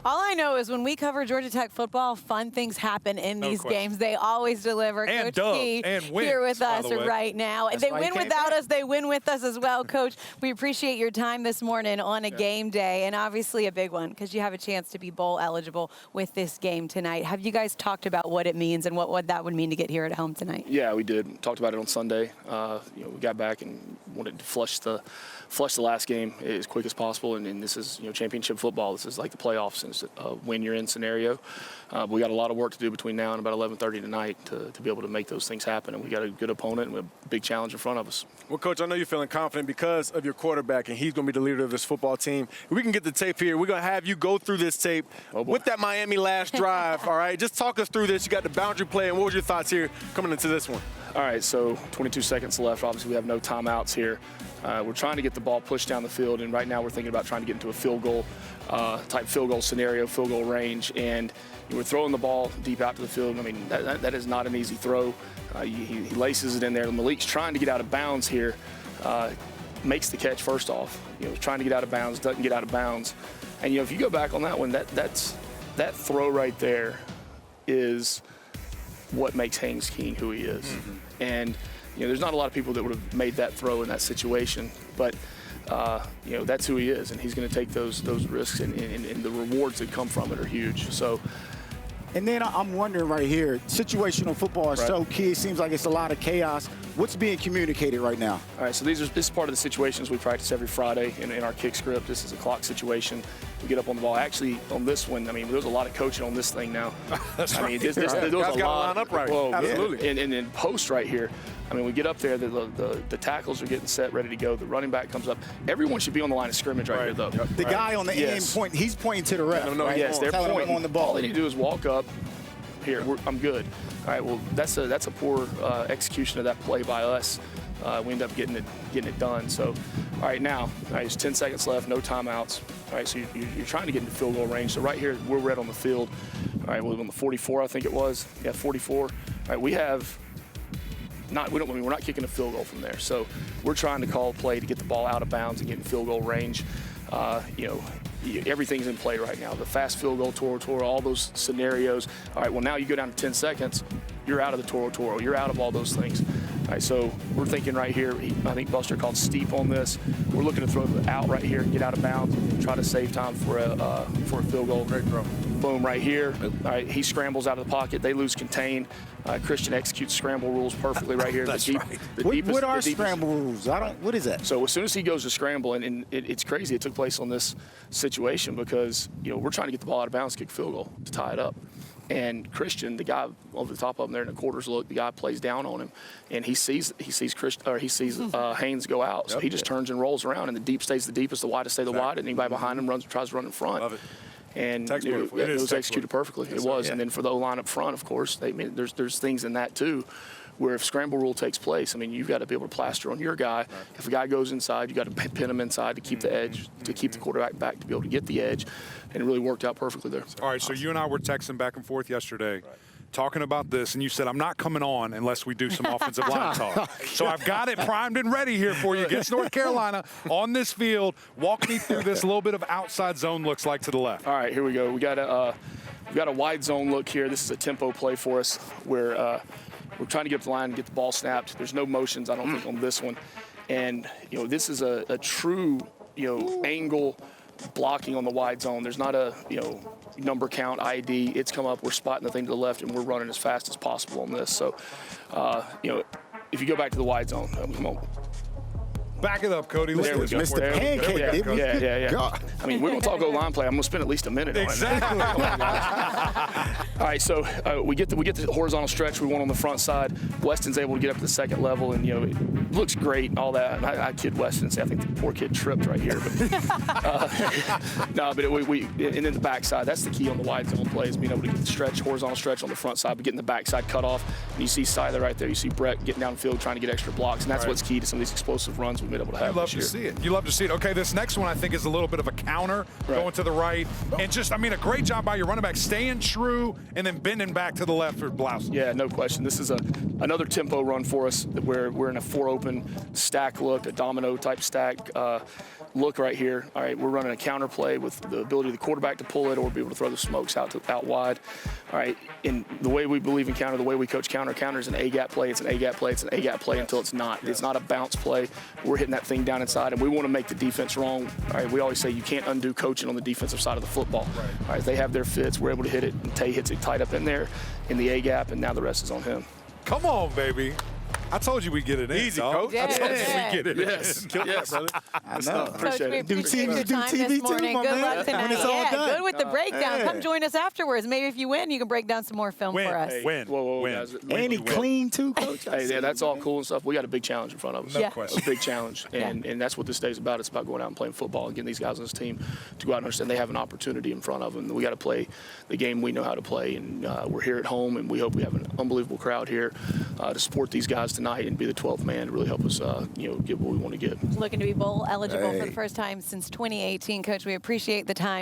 All I know is when we cover Georgia Tech football, fun things happen in these games. They always deliver. And Coach Key and wins, here with us right now. That's they win without us. They win with us as well, Coach. We appreciate your time this morning on a game day, and obviously a big one because you have a chance to be bowl eligible with this game tonight. Have you guys talked about what it means and what that would mean to get here at home tonight? Yeah, we did. Talked about it on Sunday. We got back and wanted to flush the last game as quick as possible, and this is championship football. This is like the playoffs, and it's a win-you're-in scenario. We got a lot of work to do between now and about 11:30 tonight to be able to make those things happen, and we got a good opponent and a big challenge in front of us. Well, Coach, I know you're feeling confident because of your quarterback, and he's going to be the leader of this football team. If we can get the tape here, we're going to have you go through this tape with that Miami last drive, all right? Just talk us through this. You got the boundary play, and what was your thoughts here coming into this one? All right, so 22 seconds left. Obviously, we have no timeouts here. We're trying to get the ball pushed down the field, and right now we're thinking about trying to get into a field goal type field goal scenario, field goal range, and we're throwing the ball deep out to the field. I mean, that is not an easy throw. He laces it in there. Malik's trying to get out of bounds here, makes the catch first off. Trying to get out of bounds, doesn't get out of bounds. And if you go back on that one, that throw right there is what makes Haynes King who he is. Mm-hmm. And there's not a lot of people that would have made that throw in that situation, but that's who he is, and he's going to take those risks, and the rewards that come from it are huge. So. And then I'm wondering right here, situational football is so key. It seems like it's a lot of chaos. What's being communicated right now? All right, so this is part of the situations we practice every Friday in our kick script. This is a clock situation. We get up on the ball. Actually, on this one, I mean, there's a lot of coaching on this thing now. That's right. There's a lot. Line up right. Well, absolutely. And then post right here. I mean, we get up there, the tackles are getting set, ready to go. The running back comes up. Everyone should be on the line of scrimmage right here, though. The guy on the end point, he's pointing to the ref. Yes, they're pointing on the ball. All they need to do is walk up. Here, I'm good. All right, well, that's a poor execution of that play by us. We end up getting it done. So, all right, now, there's 10 seconds left, no timeouts. All right, so you're trying to get into field goal range. So right here, we're red on the field. All right, we're on the 44, I think it was. Yeah, 44. All right, we're not kicking a field goal from there. So we're trying to call a play to get the ball out of bounds and get in field goal range. Everything's in play right now. The fast field goal, Toro, all those scenarios. All right, well, now you go down to 10 seconds, you're out of the Toro. You're out of all those things. All right, so we're thinking right here, I think Buster called steep on this. We're looking to throw it out right here, get out of bounds, try to save time for a field goal. Great throw. Boom, right here. All right, he scrambles out of the pocket. They lose contain. Christian executes scramble rules perfectly right here. That's right. What are scramble rules? What is that? So as soon as he goes to scramble, and it's crazy, it took place on this situation because we're trying to get the ball out of bounds, kick field goal to tie it up. And Christian, the guy over the top of him there in the quarters look, the guy plays down on him, and he sees Haynes go out. So he just turns and rolls around, and the deep stays the deepest, the widest stay the wide, and anybody behind him tries to run in front. Love it. And it was executed perfectly. It was. And then for the O-line up front, of course, there's things in that too, where if scramble rule takes place, I mean, you've got to be able to plaster on your guy. Right. If a guy goes inside, you got to pin him inside to keep the edge, to keep the quarterback back to be able to get the edge. And it really worked out perfectly there. All right, so you and I were texting back and forth yesterday. Talking about this, and you said, I'm not coming on unless we do some offensive line talk. So I've got it primed and ready here for you against North Carolina on this field. Walk me through this little bit of outside zone looks like to the left. All right, here we go. We got a wide zone look here. This is a tempo play for us where we're trying to get up the line and get the ball snapped. There's no motions, I don't think, on this one. And, this is a true, angle blocking on the wide zone. There's not a, number count ID. It's come up. We're spotting the thing to the left, and we're running as fast as possible on this. So, if you go back to the wide zone, come on. Back it up, Cody. There we go. Mr. Pancake, yeah. I mean, we're going to talk O-line play. I'm going to spend at least a minute on it. Exactly. All right, so we get the horizontal stretch we want on the front side. Weston's able to get up to the second level, and it looks great and all that. And I kid Weston and say I think the poor kid tripped right here. But and then the backside. That's the key on the wide zone plays, being able to get the stretch, horizontal stretch on the front side, but getting the backside cut off. And you see Siler right there. You see Brent getting downfield trying to get extra blocks, and that's what's key to some of these explosive runs we've been able to have. You love to see it. You love to see it. Okay, this next one I think is a little bit of a counter, going to the right, and just a great job by your running back, staying true and then bending back to the left for Blouse. Yeah, no question. This is another tempo run for us where we're in a 4 open stack look, a domino type stack. look right here. All right, we're running a counter play with the ability of the quarterback to pull it or be able to throw the smokes out wide. All right, in the way we believe in counter, the way we coach counter is an A-gap play. It's an A-gap play. It's an A-gap play until it's not. It's not a bounce play. We're hitting that thing down inside, and we want to make the defense wrong. All right, we always say you can't undo coaching on the defensive side of the football. Right. All right, they have their fits. We're able to hit it, and Tay hits it tight up in there in the A-gap, and now the rest is on him. Come on, baby. I told you we'd get it in. Easy, dog. Coach. Yeah, I told you yeah. we'd get it Yes. in. Yes. I know. Appreciate Coach, we it. appreciate your do time TV this too, morning. my Good man. luck When tonight. it's all Yeah, done. good with the breakdown. yeah. Come join us afterwards. Maybe if you win, you can break down some more film Win. for us. Hey, win. Whoa, win. guys. And he clean too, Coach. Hey, yeah, that's all cool and stuff. We got a big challenge in front of us. No Yeah. question. A big challenge, and that's what this day is about. It's about going out and playing football and getting these guys on this team to go out and understand they have an opportunity in front of them. We got to play the game we know how to play, and we're here at home, and we hope we have an unbelievable crowd here to support these guys tonight and be the 12th man to really help us, get what we want to get. Looking to be bowl eligible for Hey. the first time since 2018. Coach, we appreciate the time.